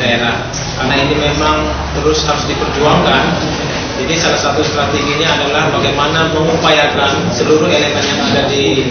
daerah. Karena ini memang terus harus diperjuangkan. Jadi salah satu strateginya adalah bagaimana mengupayakan seluruh elemen yang ada di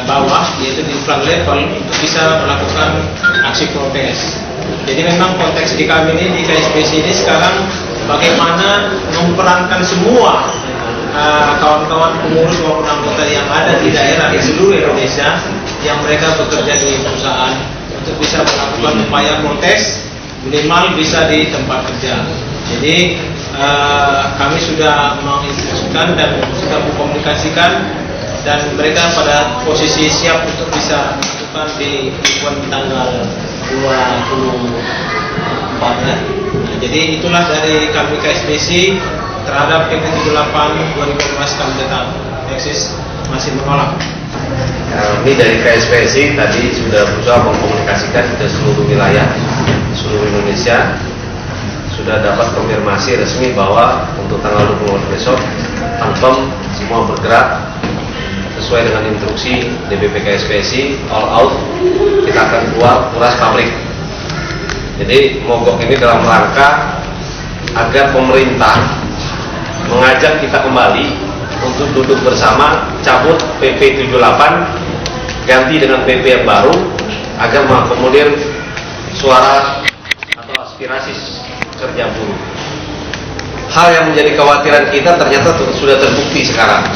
bawah, yaitu di front level, untuk bisa melakukan aksi protes. Jadi memang konteks di kami ini, di KSPC ini sekarang bagaimana memperankan semua kawan-kawan pengurus maupun anggota yang ada di daerah di seluruh Indonesia yang mereka bekerja di perusahaan untuk bisa melakukan upaya protes minimal bisa di tempat kerja. Jadi kami sudah menginstruksikan dan sudah mengkomunikasikan, dan mereka pada posisi siap untuk bisa melakukan di tanggal 24 ya. Nah, jadi itulah dari kami KSPC terhadap PP 78 2015 kami tetap eksis masih menolak. Kami dari KSPC tadi sudah berusaha mengkomunikasikan ke seluruh wilayah seluruh Indonesia, sudah dapat konfirmasi resmi bahwa untuk tanggal 24 besok Pangpam semua bergerak sesuai dengan instruksi DPP KSPC, all out, kita akan keluar kuras pabrik. Jadi mogok ini dalam rangka agar pemerintah mengajak kita kembali untuk duduk bersama, cabut PP 78, ganti dengan PP yang baru, agar mengakomodir suara atau aspirasi kerja buruh. Hal yang menjadi kekhawatiran kita ternyata sudah terbukti sekarang.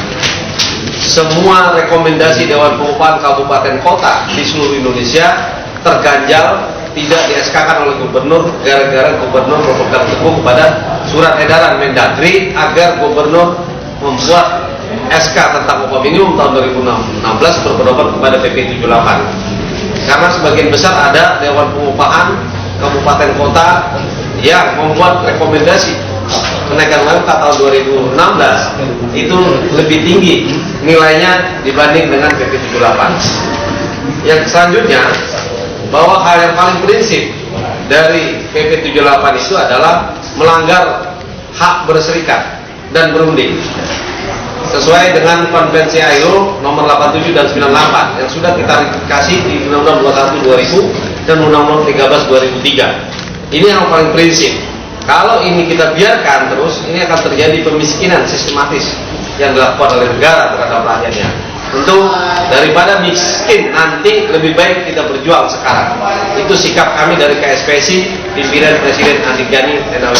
Semua rekomendasi Dewan Pengupahan Kabupaten Kota di seluruh Indonesia terganjal, tidak di-SK-kan oleh gubernur, gara-gara gubernur berpegang teguh kepada surat edaran Mendagri agar gubernur membuat SK tentang upah minimum tahun 2016 berpedoman kepada PP 78. Karena sebagian besar ada Dewan Pengupahan Kabupaten Kota yang membuat rekomendasi kenaikan UMK tahun 2016 itu lebih tinggi nilainya dibanding dengan PP 78. Yang selanjutnya, bahwa hal yang paling prinsip dari PP 78 itu adalah melanggar hak berserikat dan berunding sesuai dengan konvensi ILO nomor 87 dan 98 yang sudah kita ratifikasi di Undang-Undang 21 2000 dan Undang-Undang 13 2003. Ini yang paling prinsip. Kalau ini kita biarkan terus, ini akan terjadi pemiskinan sistematis yang dilakukan oleh negara terhadap rakyatnya. Tentu daripada miskin nanti, lebih baik kita berjuang sekarang. Itu sikap kami dari KSPC, pimpinan Presiden Andi Gani Tenali.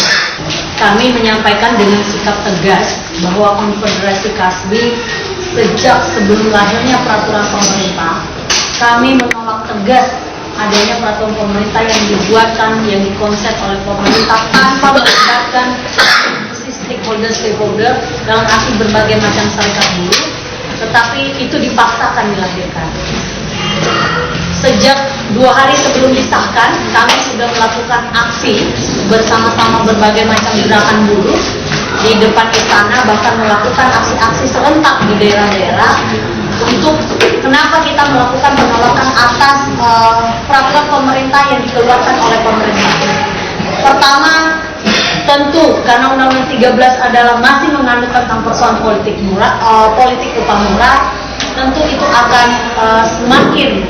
Kami menyampaikan dengan sikap tegas bahwa Konfederasi Kasbi sejak sebelum lahirnya peraturan pemerintah, kami menolak tegas adanya peraturan pemerintah yang dibuatkan, yang dikonsep oleh pemerintah tanpa melibatkan stakeholder dalam arti berbagai macam serikat buruh, tetapi itu dipaksakan dilahirkan. Sejak 2 hari sebelum disahkan, kami sudah melakukan aksi bersama-sama berbagai macam gerakan buruh di depan istana, bahkan melakukan aksi-aksi serentak di daerah-daerah untuk kenapa kita melakukan penolakan atas peraturan pemerintah yang dikeluarkan oleh pemerintah. Pertama, tentu karena Undang-Undang 13 adalah masih mengandung tentang persoalan politik upah murah, tentu itu akan semakin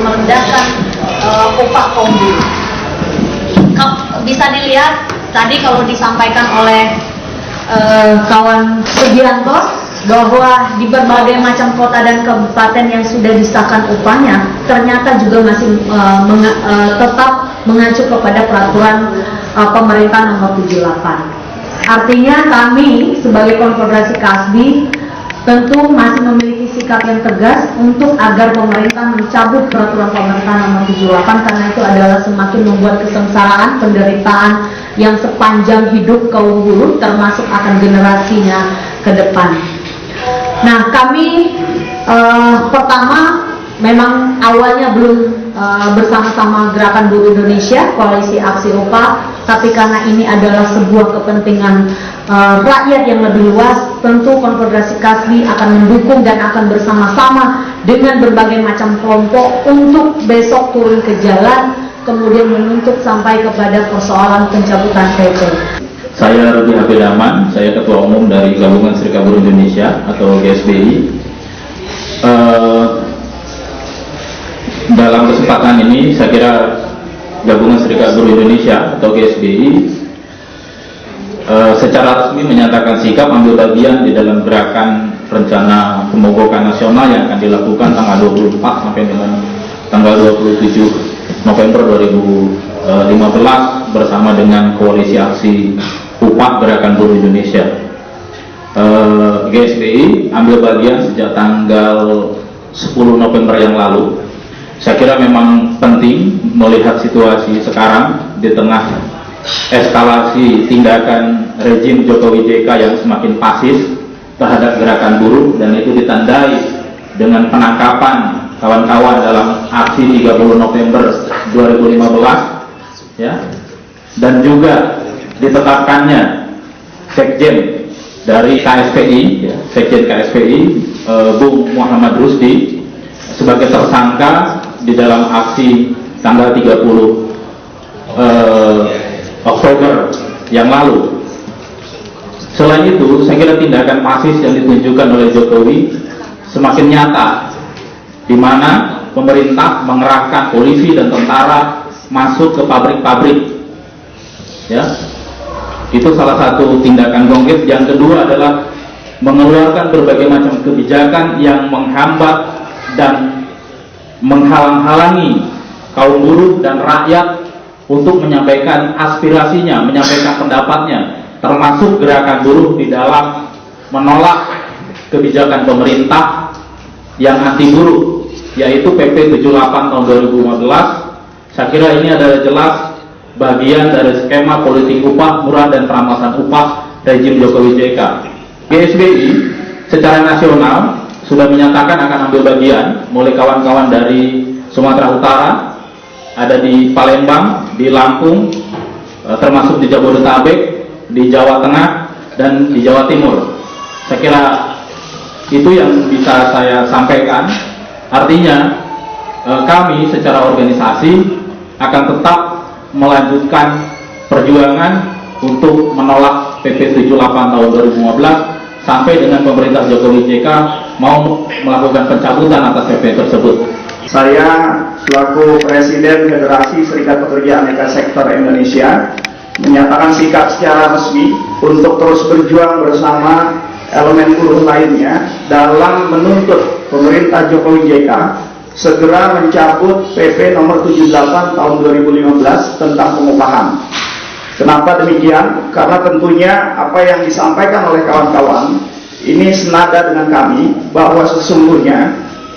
merendahkan upah kaum buruh. Bisa dilihat tadi kalau disampaikan oleh kawan Sugianto bahwa di berbagai macam kota dan kabupaten yang sudah disahkan upahnya ternyata juga masih tetap mengacu kepada peraturan pemerintah nomor 78. Artinya kami sebagai Konfederasi Kasbi tentu masih memiliki sikap yang tegas untuk agar pemerintah mencabut peraturan pemerintah nomor 78, karena itu adalah semakin membuat kesengsaraan, penderitaan yang sepanjang hidup kaum buruh termasuk akan generasinya ke depan. Nah, kami pertama memang awalnya belum bersama-sama Gerakan Buruh Indonesia, Koalisi Aksi Upah, tapi karena ini adalah sebuah kepentingan rakyat yang lebih luas, tentu Konfederasi Kasbi akan mendukung dan akan bersama-sama dengan berbagai macam kelompok untuk besok turun ke jalan, kemudian menuntut sampai kepada persoalan pencabutan PP. Saya Rudi Habedaman, saya Ketua Umum dari Gabungan Serikat Buruh Indonesia atau GSBI. Dalam kesempatan ini saya kira Gabungan Serikat Buruh Indonesia atau GSBI secara resmi menyatakan sikap ambil bagian di dalam gerakan rencana pemogokan nasional yang akan dilakukan tanggal 24 sampai dengan tanggal 27 November 2015 bersama dengan Koalisi Aksi Upah Gerakan Buruh Indonesia. GSBI ambil bagian sejak tanggal 10 November yang lalu. Saya kira memang penting melihat situasi sekarang di tengah eskalasi tindakan rejim Jokowi JK yang semakin pasif terhadap gerakan buruh, dan itu ditandai dengan penangkapan kawan-kawan dalam aksi 30 November 2015 ya, dan juga ditetapkannya sekjen dari KSPI ya, sekjen KSPI Bung Muhammad Rusdi sebagai tersangka di dalam aksi tanggal 30 Oktober yang lalu. Selain itu, saya kira tindakan pasif yang ditunjukkan oleh Jokowi semakin nyata, di mana pemerintah mengerahkan polisi dan tentara masuk ke pabrik-pabrik. Ya, itu salah satu tindakan konkret. Yang kedua adalah mengeluarkan berbagai macam kebijakan yang menghambat dan menghalang-halangi kaum buruh dan rakyat untuk menyampaikan aspirasinya, menyampaikan pendapatnya, termasuk gerakan buruh di dalam menolak kebijakan pemerintah yang anti buruh, yaitu PP 78 tahun 2015. Saya kira ini adalah jelas bagian dari skema politik upah murah dan perampasan upah rejim Jokowi JK. GSBI secara nasional sudah menyatakan akan ambil bagian, mulai kawan-kawan dari Sumatera Utara, ada di Palembang, di Lampung, termasuk di Jabodetabek, di Jawa Tengah, dan di Jawa Timur. Saya kira itu yang bisa saya sampaikan. Artinya kami secara organisasi akan tetap melanjutkan perjuangan untuk menolak PP 78 tahun 2015 sampai dengan pemerintah Jokowi JK mau melakukan pencabutan atas PP tersebut. Saya selaku Presiden Federasi Serikat Pekerja Aneka Sektor Indonesia menyatakan sikap secara resmi untuk terus berjuang bersama elemen buruh lainnya dalam menuntut pemerintah Jokowi JK segera mencabut PP nomor 78 tahun 2015 tentang pengupahan. Kenapa demikian? Karena tentunya apa yang disampaikan oleh kawan-kawan ini senada dengan kami, bahwa sesungguhnya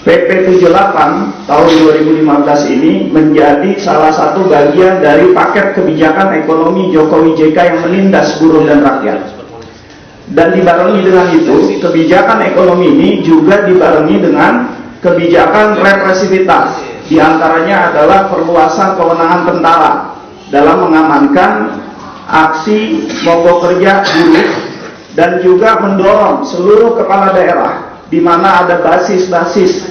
PP 78 tahun 2015 ini menjadi salah satu bagian dari paket kebijakan ekonomi Jokowi JK yang menindas buruh dan rakyat. Dan dibarengi dengan itu, kebijakan ekonomi ini juga dibarengi dengan kebijakan represivitas. Di antaranya adalah perluasan kewenangan tentara dalam mengamankan aksi mogok kerja buruh, dan juga mendorong seluruh kepala daerah di mana ada basis-basis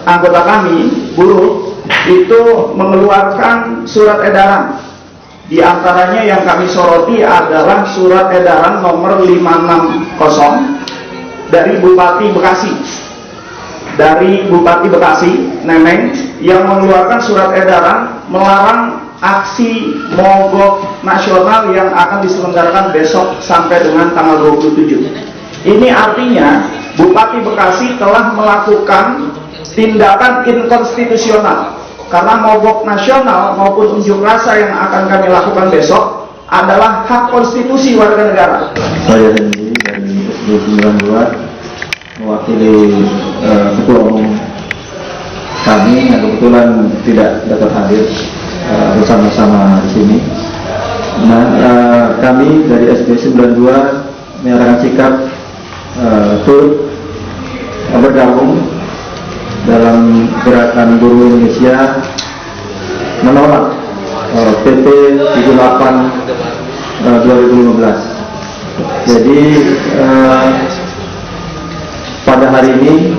anggota kami, buruh, itu mengeluarkan surat edaran. Di antaranya yang kami soroti adalah surat edaran nomor 560 dari Bupati Bekasi. Dari Bupati Bekasi, Neneng, yang mengeluarkan surat edaran melarang aksi mogok nasional yang akan diselenggarakan besok sampai dengan tanggal 27. Ini artinya Bupati Bekasi telah melakukan tindakan inkonstitusional, karena mogok nasional maupun unjuk rasa yang akan kami lakukan besok adalah hak konstitusi warga negara. Saya sendiri dari SD 92 mewakili ketua umum kami yang kebetulan tidak dapat hadir bersama-sama di sini. Nah, kami dari SD 92 menyatakan sikap turut bergabung dalam gerakan buruh Indonesia menolak PP 78 2015. Jadi pada hari ini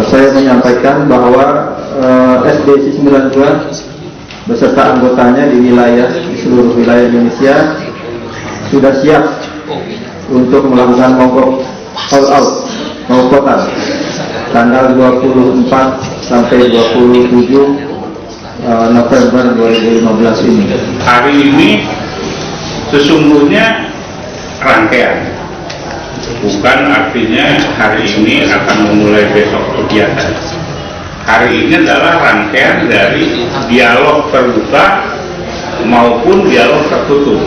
saya menyampaikan bahwa SDC 92 beserta anggotanya di seluruh wilayah Indonesia sudah siap untuk melakukan mogok all out mau total tanggal 24 sampai 27 November 2015 ini. Hari ini sesungguhnya rangkaian, bukan artinya hari ini akan memulai besok kegiatan. Hari ini adalah rangkaian dari dialog terbuka maupun dialog tertutup,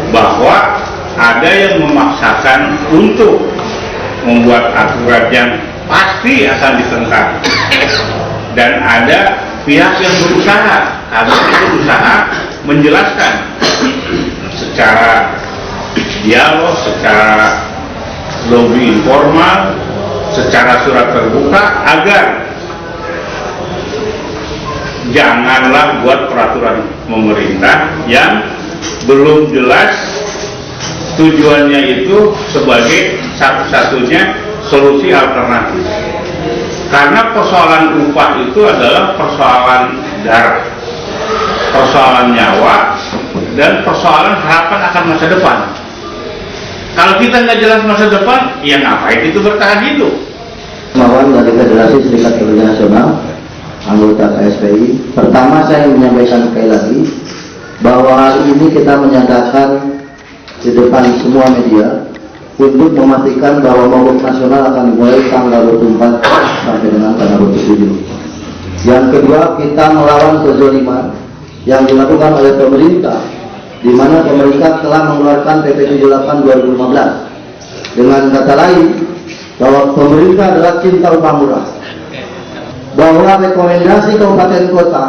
bahwa ada yang memaksakan untuk membuat aturan yang pasti akan ditentang, dan ada pihak yang berusaha menjelaskan secara dialog, secara lobby informal, secara surat terbuka, agar janganlah buat peraturan pemerintah yang belum jelas tujuannya itu sebagai satu-satunya solusi alternatif. Karena persoalan upah itu adalah persoalan darah, persoalan nyawa, dan persoalan harapan akan masa depan. Kalau kita nggak jelas masa depan, ya ngapain itu bertahan hidup? Melawan dari Federasi Serikat Pekerja Nasional, anggota KSPI. Pertama, saya menyampaikan sekali lagi bahwa hari ini kita menyatakan di depan semua media untuk memastikan bahwa mogok nasional akan dimulai tanggal 24 sampai dengan tanggal 27. Yang kedua, kita melawan kezaliman yang dilakukan oleh pemerintah, di mana pemerintah telah mengeluarkan PP 78 2015. Dengan kata lain, bahwa pemerintah adalah cinta upah murah, bahwa rekomendasi kabupaten kota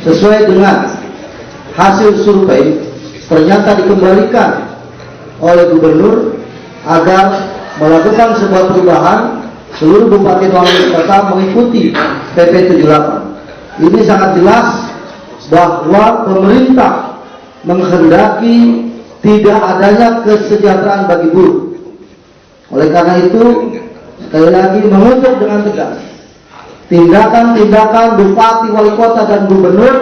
sesuai dengan hasil survei ternyata dikembalikan oleh gubernur agar melakukan sebuah perubahan, seluruh bupati dan wali kota mengikuti PP 78. Ini sangat jelas bahwa pemerintah menghendaki tidak adanya kesejahteraan bagi buruh. Oleh karena itu, sekali lagi mengutuk dengan tegas tindakan-tindakan bupati, wali kota, dan gubernur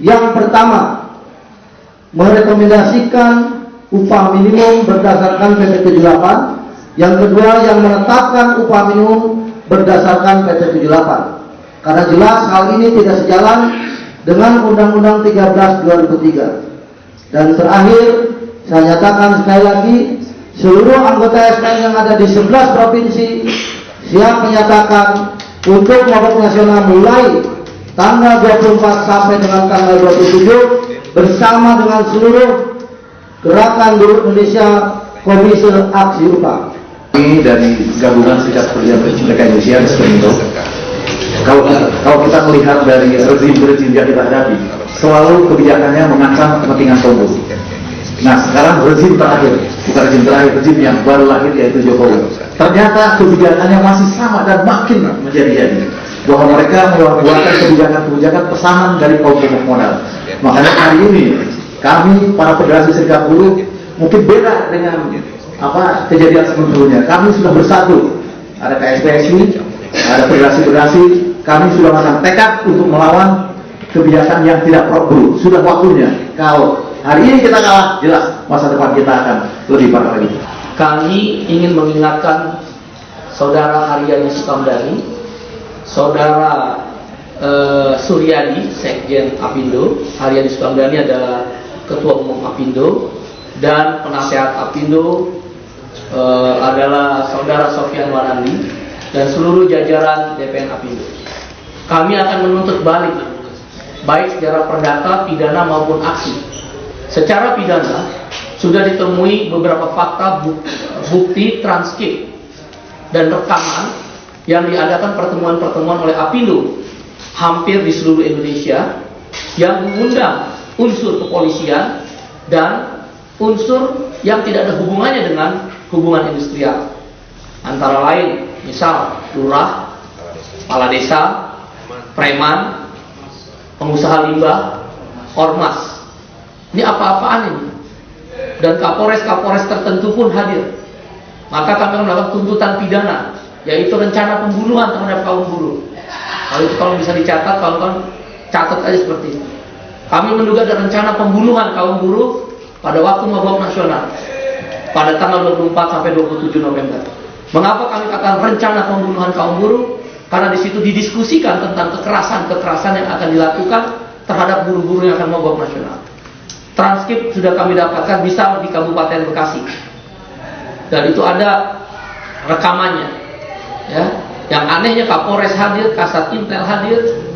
yang pertama merekomendasikan upah minimum berdasarkan PP 78, yang kedua yang menetapkan upah minimum berdasarkan PP 78. Karena jelas hal ini tidak sejalan dengan Undang-Undang 13 2003. Dan terakhir, saya nyatakan sekali lagi, seluruh anggota SPN yang ada di 11 provinsi siap menyatakan untuk mogok nasional mulai tanggal 24 sampai dengan tanggal 27 bersama dengan seluruh Gerakan Buruh Indonesia Komisi Aksi Upah. Ini dari Gabungan Serikat Pekerja Indonesia seperti itu. Kalau kita melihat dari rezim yang kita hadapi, selalu kebijakannya mengancam kepentingan kaum buruh. Nah, sekarang rezim terakhir, bukan rezim terakhir, rezim yang baru lahir yaitu Jokowi. Ternyata kebijakannya masih sama dan makin menjadi-jadi. Bahwa mereka mengeluarkan kebijakan-kebijakan pesanan dari kaum modal. Makanya hari ini kami para federasi serikat buruh mungkin beda dengan kejadian sebelumnya. Kami sudah bersatu, ada KSPSI, ada federasi-federasi. Kami sudah melakukan tekad untuk melawan kebijakan yang tidak pro buruh. Sudah waktunya. Kalau hari ini kita kalah, jelas masa depan kita akan lebih parah lagi. Kami ingin mengingatkan Saudara Haryadi Sukamdhani, Saudara Suryadi, Sekjen Apindo. Haryadi Sukamdhani adalah Ketua Umum Apindo, dan penasehat Apindo adalah Saudara Sofyan Warandi dan seluruh jajaran DPN Apindo. Kami akan menuntut balik, baik secara perdata, pidana maupun aksi. Secara pidana sudah ditemui beberapa fakta bukti transkrip dan rekaman yang diadakan pertemuan-pertemuan oleh Apindo hampir di seluruh Indonesia yang mengundang unsur kepolisian dan unsur yang tidak ada hubungannya dengan hubungan industrial. Antara lain, misal lurah, kepala desa, preman, pengusaha limbah, ormas. Ini apa-apaan ini? Dan kapolres-kapolres tertentu pun hadir. Maka kami melakukan tuntutan pidana, yaitu rencana pembunuhan terhadap kaum buruh. Kalau bisa dicatat, kawan-kawan catat aja seperti itu. Kami menduga ada rencana pembunuhan kaum buruh pada waktu mogok nasional pada tanggal 24 sampai 27 November. Mengapa kami katakan rencana pembunuhan kaum buruh? Karena di situ didiskusikan tentang kekerasan-kekerasan yang akan dilakukan terhadap buruh-buruh yang akan mogok nasional. Transkrip sudah kami dapatkan bisa di Kabupaten Bekasi. Dan itu ada rekamannya. Ya. Yang anehnya Kapolres hadir, Kasat Intel hadir,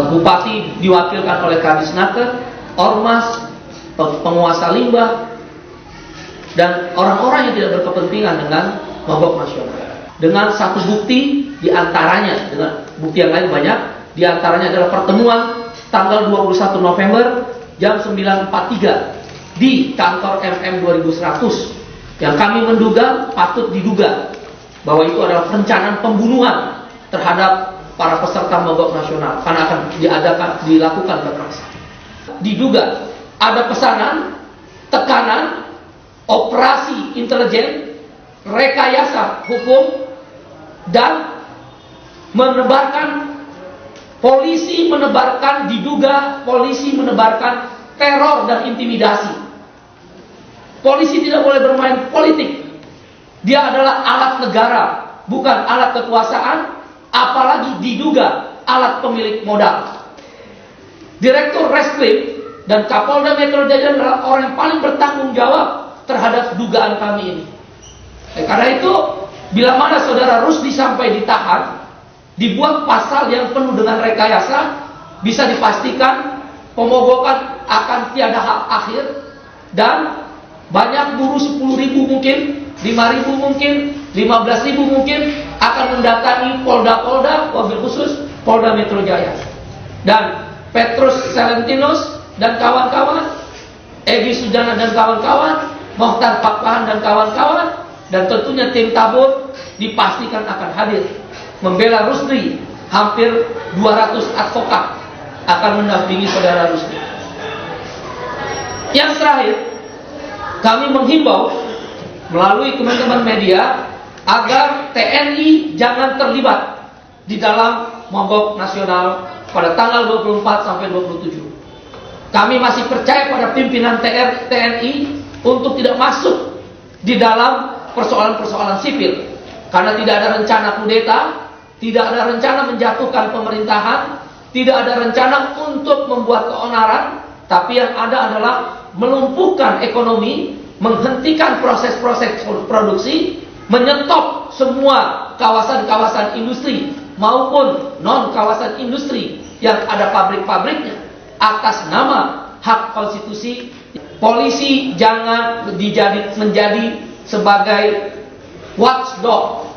Bupati diwakilkan oleh Kadisnaker, Ormas, penguasa limbah, dan orang-orang yang tidak berkepentingan dengan mogok nasional. Dengan satu bukti diantaranya, dengan bukti yang lain banyak, diantaranya adalah pertemuan tanggal 21 November jam 9.43 di kantor MM 2100 yang kami menduga, patut diduga bahwa itu adalah perencanaan pembunuhan terhadap para peserta mogok nasional karena akan dilakukan kekerasan. Diduga ada pesanan, tekanan, operasi intelijen, rekayasa hukum, dan diduga polisi menebarkan teror dan intimidasi. Polisi tidak boleh bermain politik. Dia adalah alat negara, bukan alat kekuasaan, apalagi diduga alat pemilik modal. Direktur Reskrim dan Kapolda Metro Jaya adalah orang yang paling bertanggung jawab terhadap dugaan kami ini. Karena itu, bila mana saudara Rusdi sampai ditahan, dibuat pasal yang penuh dengan rekayasa, bisa dipastikan pemogokan akan tiada akhir, dan banyak buruh 10.000 mungkin, 5.000 mungkin, 15.000 mungkin akan mendatangi Polda-Polda, wabil khusus Polda Metro Jaya. Dan Petrus Salentinus dan kawan-kawan, Egy Sujana dan kawan-kawan, Mohtar Pakpahan dan kawan-kawan, dan tentunya tim tabur dipastikan akan hadir membela Rusdi. Hampir 200 advokat akan mendampingi saudara Rusdi. Yang terakhir, kami menghimbau melalui teman-teman media agar TNI jangan terlibat di dalam mogok nasional pada tanggal 24 sampai 27. Kami masih percaya pada pimpinan TNI untuk tidak masuk di dalam persoalan-persoalan sipil, karena tidak ada rencana kudeta, tidak ada rencana menjatuhkan pemerintahan, tidak ada rencana untuk membuat keonaran, tapi yang ada adalah melumpuhkan ekonomi, menghentikan proses-proses produksi, menyetop semua kawasan-kawasan industri maupun non kawasan industri yang ada pabrik-pabriknya atas nama hak konstitusi. Polisi jangan menjadi sebagai watchdog,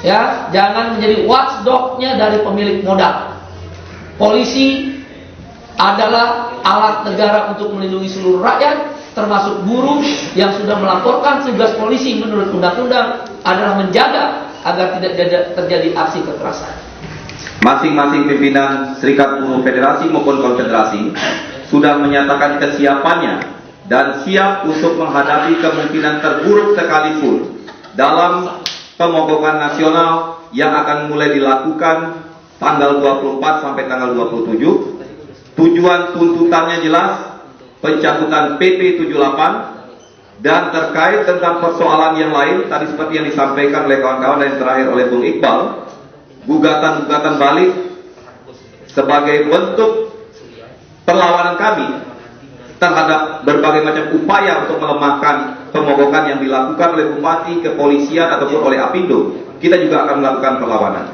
ya, jangan menjadi watchdognya dari pemilik modal. Polisi adalah alat negara untuk melindungi seluruh rakyat, termasuk buruh yang sudah melaporkan. Tugas polisi menurut undang-undang adalah menjaga agar tidak terjadi aksi kekerasan. Masing-masing pimpinan Serikat Buruh Federasi maupun Konfederasi sudah menyatakan kesiapannya dan siap untuk menghadapi kemungkinan terburuk sekalipun dalam pemogokan nasional yang akan mulai dilakukan tanggal 24 sampai tanggal 27. Tujuan tuntutannya jelas, pencabutan PP 78, dan terkait tentang persoalan yang lain tadi seperti yang disampaikan oleh kawan-kawan dan yang terakhir oleh Bung Iqbal, gugatan-gugatan balik sebagai bentuk perlawanan kami terhadap berbagai macam upaya untuk melemahkan pemogokan yang dilakukan oleh Bupati, kepolisian ataupun oleh Apindo. Kita juga akan melakukan perlawanan.